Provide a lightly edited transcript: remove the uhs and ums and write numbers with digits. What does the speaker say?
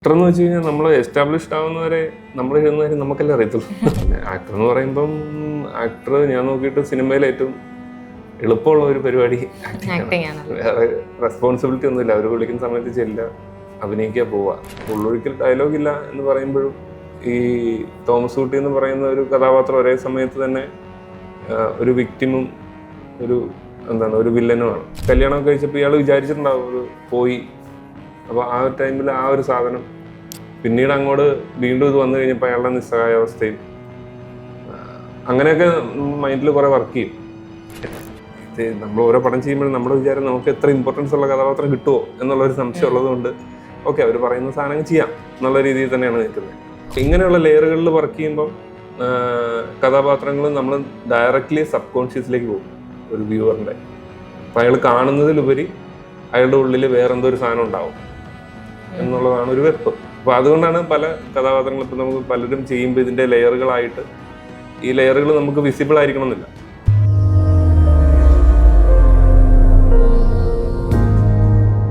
Actor എന്ന് വെച്ച് കഴിഞ്ഞാൽ നമ്മൾ എസ്റ്റാബ്ലിഷ്ഡ് ആവുന്നവരെ നമ്മൾ എഴുതുന്ന കാര്യം നമുക്കല്ലേ അറിയത്തുള്ളൂ. ആക്ടർ എന്ന് പറയുമ്പം ആക്ടർ ഞാൻ നോക്കിയിട്ട് സിനിമയിൽ ഏറ്റവും എളുപ്പമുള്ള ഒരു പരിപാടി ആക്ടിങ് ആണ്. വേറെ റെസ്പോൺസിബിലിറ്റി ഒന്നുമില്ല. അവർ വിളിക്കുന്ന സമയത്ത് ചെല്ലുക, അഭിനയിക്കുക, പോവുക. ഉള്ളൊരിക്കൽ ഡയലോഗ് ഇല്ല എന്ന് പറയുമ്പോഴും ഈ തോമസ് ഊട്ടി എന്ന് പറയുന്ന ഒരു കഥാപാത്രം ഒരേ സമയത്ത് തന്നെ ഒരു വിക്ടിമും ഒരു വില്ലനുമാണ്. കല്യാണമൊക്കെ കഴിച്ചപ്പോൾ ഇയാൾ വിചാരിച്ചിട്ടുണ്ടാവും ഒരു പോയി. അപ്പോൾ ആ ടൈമിൽ ആ ഒരു സാധനം പിന്നീട് അങ്ങോട്ട് വീണ്ടും ഇത് വന്നു കഴിഞ്ഞപ്പോൾ അയാളുടെ നിസ്സഹായാവസ്ഥയും അങ്ങനെയൊക്കെ മൈൻഡിൽ കുറേ വർക്ക് ചെയ്യും. ഇത് നമ്മൾ ഓരോ പടം ചെയ്യുമ്പോഴും നമ്മുടെ വിചാരം നമുക്ക് എത്ര ഇമ്പോർട്ടൻസ് ഉള്ള കഥാപാത്രം കിട്ടുമോ എന്നുള്ളൊരു സംശയം ഉള്ളതുകൊണ്ട് ഓക്കെ അവർ പറയുന്ന സാധനം ചെയ്യാം എന്നുള്ള രീതിയിൽ തന്നെയാണ് നിൽക്കുന്നത്. ഇങ്ങനെയുള്ള ലെയറുകളിൽ വർക്ക് ചെയ്യുമ്പം കഥാപാത്രങ്ങൾ നമ്മൾ ഡയറക്റ്റ്ലി സബ് കോൺഷ്യസിലേക്ക് പോകും ഒരു വ്യൂവറിൻ്റെ. അപ്പം അയാൾ കാണുന്നതിലുപരി അയാളുടെ ഉള്ളിൽ വേറെന്തോ ഒരു സാധനം ഉണ്ടാവും എന്നുള്ളതാണ് ഒരു വെപ്പ്. അപ്പോൾ അതുകൊണ്ടാണ് പല കഥാപാത്രങ്ങളും ഇപ്പം നമുക്ക് പലരും ചെയ്യുമ്പോൾ ഇതിൻ്റെ ലെയറുകളായിട്ട് ഈ ലെയറുകൾ നമുക്ക് വിസിബിൾ ആയിരിക്കണമെന്നില്ല.